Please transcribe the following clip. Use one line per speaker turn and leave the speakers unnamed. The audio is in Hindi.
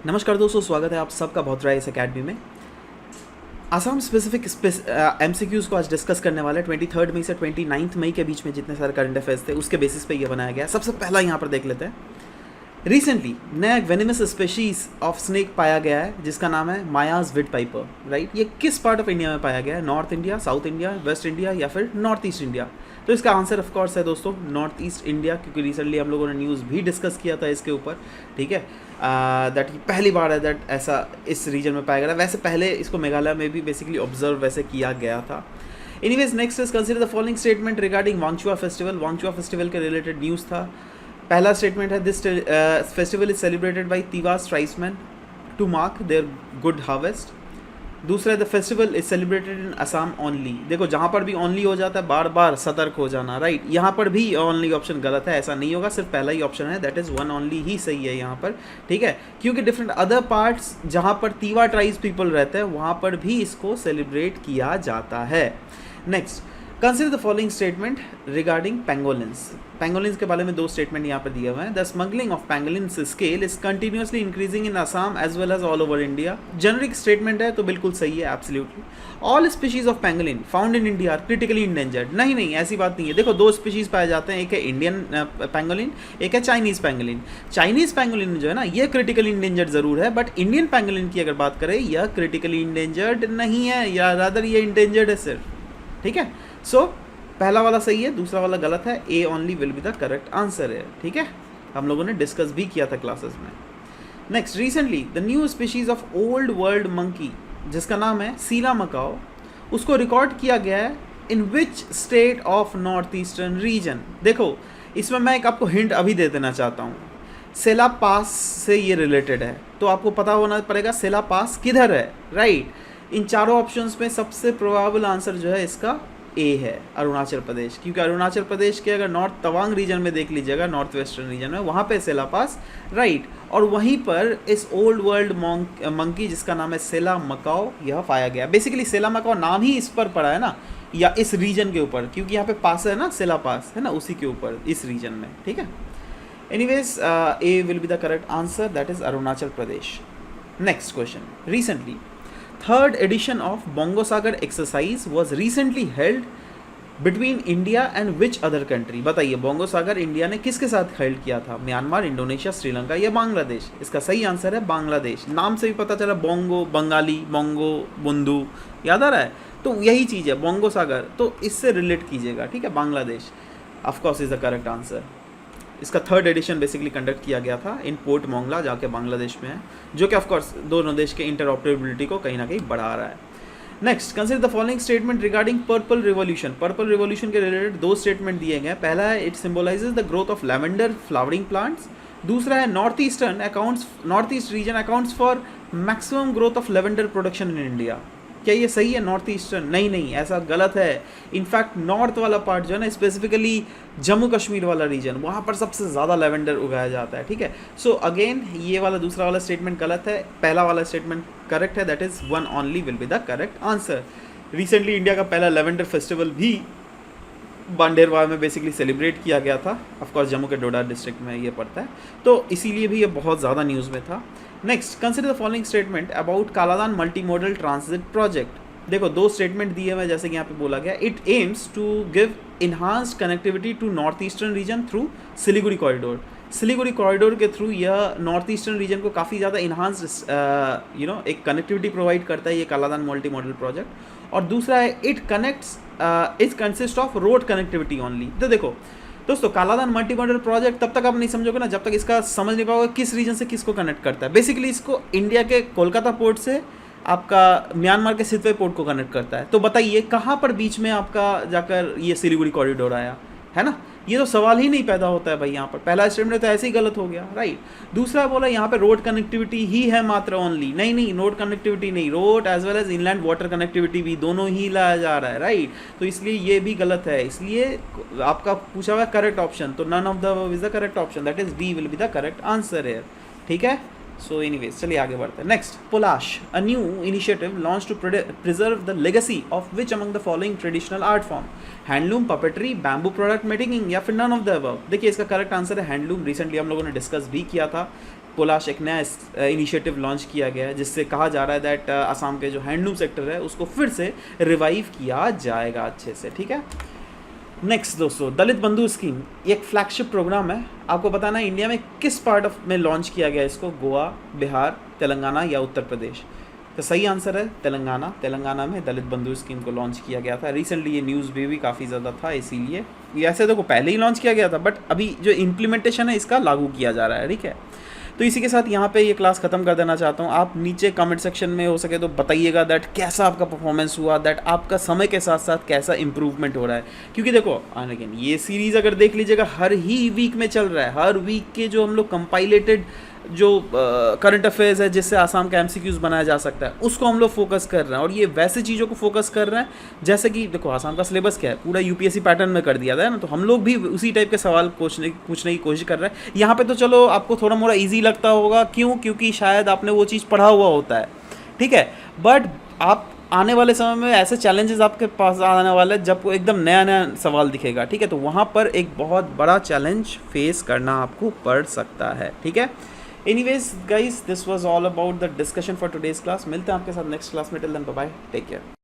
नमस्कार दोस्तों, स्वागत है आप सबका बहुत रहा है इस अकेडमी में। आसाम स्पेसिफिक एमसीक्यूज़ को आज डिस्कस करने वाले 23 मई से 29 मई के बीच में जितने सारे करंट अफेयर्स थे उसके बेसिस पे ये बनाया गया है। सबसे पहला यहाँ पर देख लेते हैं। रिसेंटली नया एक वेनेमस स्पेशीज ऑफ स्नेक पाया गया है जिसका नाम है मायाज विड पाइपर, राइट। ये किस पार्ट ऑफ इंडिया में पाया गया है? North India, south India, waste India या फिर नॉर्थ ईस्ट इंडिया? तो इसका आंसर ऑफ कोर्स है दोस्तों नॉर्थ ईस्ट इंडिया, क्योंकि रिसेंटली हम लोगों ने न्यूज़ भी डिस्कस किया था इसके ऊपर, ठीक है। दैट पहली बार है दैट ऐसा इस रीजन में पाया गया। वैसे पहले इसको मेघालय में भी बेसिकली ऑब्जर्व वैसे किया गया था। Anyways next is consider the following statement regarding Wanchuwa festival. Wanchuwa festival के रिलेटेड न्यूज़ था। पहला स्टेटमेंट है this festival is celebrated by Tiwas tribesmen to mark their good harvest. दूसरा the festival is celebrated in Assam only. देखो जहाँ पर भी ओनली हो जाता है बार बार सतर्क हो जाना, राइट। यहाँ पर भी ओनली ऑप्शन गलत है, ऐसा नहीं होगा, सिर्फ पहला ही ऑप्शन है दैट इज़ वन ओनली ही सही है यहाँ पर, ठीक है। क्योंकि डिफरेंट अदर पार्ट्स जहाँ पर तीवा ट्राइब्स पीपल रहते हैं वहाँ पर भी इसको सेलिब्रेट किया जाता है। Next consider the following statement regarding pangolins. Pangolins के बारे में दो स्टेटमेंट यहाँ पर दिए हुए हैं। The smuggling of pangolins scale is continuously increasing in Assam as well as all over India. Generic statement है तो बिल्कुल सही है, absolutely. All species of pangolin found in India are critically endangered. नहीं, ऐसी बात नहीं है। देखो दो स्पीशीज पाए जाते हैं, एक है इंडियन पेंगोलिन, एक है चाइनीज़ पेंगोलिन। चाइनीज़ पेंगोलिन जो है ना ये क्रिटिकली इंडेंजर्ड ज़रूर है, बट इंडियन पेंगोलिन की अगर बात करें यह क्रिटिकली इंडेंजर्ड नहीं है, या रादर ये इंडेंजर्ड है सिर्फ, ठीक है। सो पहला वाला सही है, दूसरा वाला गलत है। A only will be the correct answer है, ठीक है। हम लोगों ने डिस्कस भी किया था क्लासेस में। Next, recently the new species of old world monkey जिसका नाम है सीला मकाओ, उसको रिकॉर्ड किया गया है in which state of north eastern region. देखो इसमें मैं एक आपको हिंट अभी दे देना चाहता हूँ। सेला पास से ये रिलेटेड है तो आपको पता होना पड़ेगा सेला पास किधर है, राइट। इन चारों ऑप्शंस में सबसे प्रोबेबल आंसर जो है इसका ए है, अरुणाचल प्रदेश। क्योंकि अरुणाचल प्रदेश के अगर नॉर्थ तवांग रीजन में देख लीजिएगा, नॉर्थ वेस्टर्न रीजन में, वहाँ पे सेला पास, राइट। और वहीं पर इस ओल्ड वर्ल्ड मंकी जिसका नाम है सेला मकाओ यह पाया गया। बेसिकली सेला मकाओ नाम ही इस पर पड़ा है ना, या इस रीजन के ऊपर, क्योंकि यहाँ पे पास है ना, सेला पास है ना, उसी के ऊपर इस रीजन में, ठीक है। Anyways A will be the correct answer, that is Arunachal Pradesh. Next question, recently third edition of bongo Sagar exercise was recently held between India and which other country. बताइए बोंगो सागर इंडिया ने किसके साथ हेल्ड किया था? म्यांमार, इंडोनेशिया, श्रीलंका या बांग्लादेश? इसका सही आंसर है बांग्लादेश। नाम से भी पता चला, बोंगो बंगाली, बोंगो बुंदू, याद आ रहा है? तो यही चीज़ है बोंगो सागर, तो इससे रिलेट कीजिएगा, ठीक है। Bangladesh of course is the correct answer. इसका थर्ड एडिशन बेसिकली कंडक्ट किया गया था इन पोर्ट मोंगला, जाके बांग्लादेश में है, जो कि ऑफकोर्स दोनों देश के इंटरऑपरेबिलिटी को कहीं ना कहीं बढ़ा रहा है। Next consider the following statement regarding purple revolution. Purple revolution के रिलेटेड दो स्टेटमेंट दिए गए। पहला है it symbolises the growth of lavender flowering plants. दूसरा है north east region accounts for maximum growth of lavender production in India. क्या ये सही है? नॉर्थ ईस्टर्न नहीं, ऐसा गलत है। इनफैक्ट नॉर्थ वाला पार्ट जो है ना, स्पेसिफिकली जम्मू कश्मीर वाला रीजन, वहाँ पर सबसे ज़्यादा लैवेंडर उगाया जाता है, ठीक है। सो अगेन ये वाला दूसरा वाला स्टेटमेंट गलत है, पहला वाला स्टेटमेंट करेक्ट है, that is one only will be the correct answer. Recently India का पहला लैवेंडर फेस्टिवल भी बांडेरवाल में बेसिकली सेलिब्रेट किया गया था। ऑफकोर्स जम्मू के डोडा डिस्ट्रिक्ट में ये पड़ता है, तो इसीलिए भी ये बहुत ज़्यादा न्यूज़ में था। Next consider the following statement about Kaladan multi modal transit project. देखो दो स्टेटमेंट दिए हुए जैसे कि यहाँ पे बोला गया, it aims to give enhanced connectivity to north eastern region through Siliguri corridor. Siliguri corridor के थ्रू यह नॉर्थ ईस्टर्न रीजन को काफ़ी ज़्यादा इन्हांस्ड एक कनेक्टिविटी प्रोवाइड करता है ये कालादान मल्टी मॉडल प्रोजेक्ट। और दूसरा है it consist of road connectivity only. तो देखो दोस्तों कालादान मल्टी मॉडल प्रोजेक्ट तब तक आप नहीं समझोगे ना जब तक इसका समझ नहीं पाओगे किस रीजन से किसको कनेक्ट करता है। बेसिकली इसको इंडिया के कोलकाता पोर्ट से आपका म्यांमार के सितवे पोर्ट को कनेक्ट करता है। तो बताइए कहाँ पर बीच में आपका जाकर ये सिलीगुड़ी कॉरिडोर आया है ना? ये तो सवाल ही नहीं पैदा होता है भाई। यहाँ पर पहला स्टेटमेंट तो ऐसे ही गलत हो गया, राइट। दूसरा बोला यहाँ पे रोड कनेक्टिविटी ही है मात्र ओनली, नहीं रोड कनेक्टिविटी नहीं, road as well as inland water connectivity भी दोनों ही लाया जा रहा है, राइट। तो इसलिए ये भी गलत है, इसलिए आपका पूछा हुआ करेक्ट ऑप्शन, तो none of the is the correct option, that is D will be the correct answer है, ठीक है। सो एनीवेज चलिए आगे बढ़ते हैं। Next, Palash a new initiative launch to preserve the legacy of which among the following traditional art form? Handloom, puppetry, bamboo product making या फिर नन ऑफ द अबव? देखिए इसका करेक्ट आंसर है हैंडलूम। रिसेंटली हम लोगों ने डिस्कस भी किया था। पोलाश एक नया इनिशिएटिव लॉन्च किया गया है जिससे कहा जा रहा है दैट असम के जो हैंडलूम सेक्टर है उसको फिर से रिवाइव किया जाएगा अच्छे से, ठीक है। नेक्स्ट दोस्तों, दलित बंधु स्कीम, ये एक फ्लैगशिप प्रोग्राम है। आपको बताना है इंडिया में किस पार्ट ऑफ में लॉन्च किया गया इसको, गोवा, बिहार, तेलंगाना या उत्तर प्रदेश। तो सही आंसर है तेलंगाना। तेलंगाना में दलित बंधु स्कीम को लॉन्च किया गया था। रिसेंटली ये न्यूज़ भी काफ़ी ज़्यादा था, इसीलिए ये ऐसे तो पहले ही लॉन्च किया गया था, बट अभी जो इम्प्लीमेंटेशन है इसका लागू किया जा रहा है, ठीक है। तो इसी के साथ यहाँ पे ये क्लास ख़त्म कर देना चाहता हूँ। आप नीचे कमेंट सेक्शन में हो सके तो बताइएगा दैट कैसा आपका परफॉर्मेंस हुआ, दैट आपका समय के साथ साथ कैसा इंप्रूवमेंट हो रहा है। क्योंकि देखो अगेन ये सीरीज़ अगर देख लीजिएगा हर ही वीक में चल रहा है। हर वीक के जो हम लोग कंपाइलेटेड जो करंट अफेयर्स है जिससे आसाम का एमसीक्यूज बनाया जा सकता है उसको हम लोग फोकस कर रहे हैं। और ये वैसे चीज़ों को फोकस कर रहे हैं जैसे कि देखो आसाम का सिलेबस क्या है, पूरा यूपीएससी पैटर्न में कर दिया था ना, तो हम लोग भी उसी टाइप के सवाल पूछने की कोशिश कर रहे हैं। यहाँ पे तो चलो आपको थोड़ा मोड़ा ईजी लगता होगा, क्यों? क्योंकि शायद आपने वो चीज़ पढ़ा हुआ होता है, ठीक है। बट आप आने वाले समय में ऐसे चैलेंजेस आपके पास आने वाले हैं जब एकदम नया नया सवाल दिखेगा, ठीक है। तो वहाँ पर एक बहुत बड़ा चैलेंज फेस करना आपको पड़ सकता है, ठीक है। Anyways guys, this was all about the discussion for today's class. मिलते हैं आपके साथ नेक्स्ट क्लास में। Till then bye bye, take care.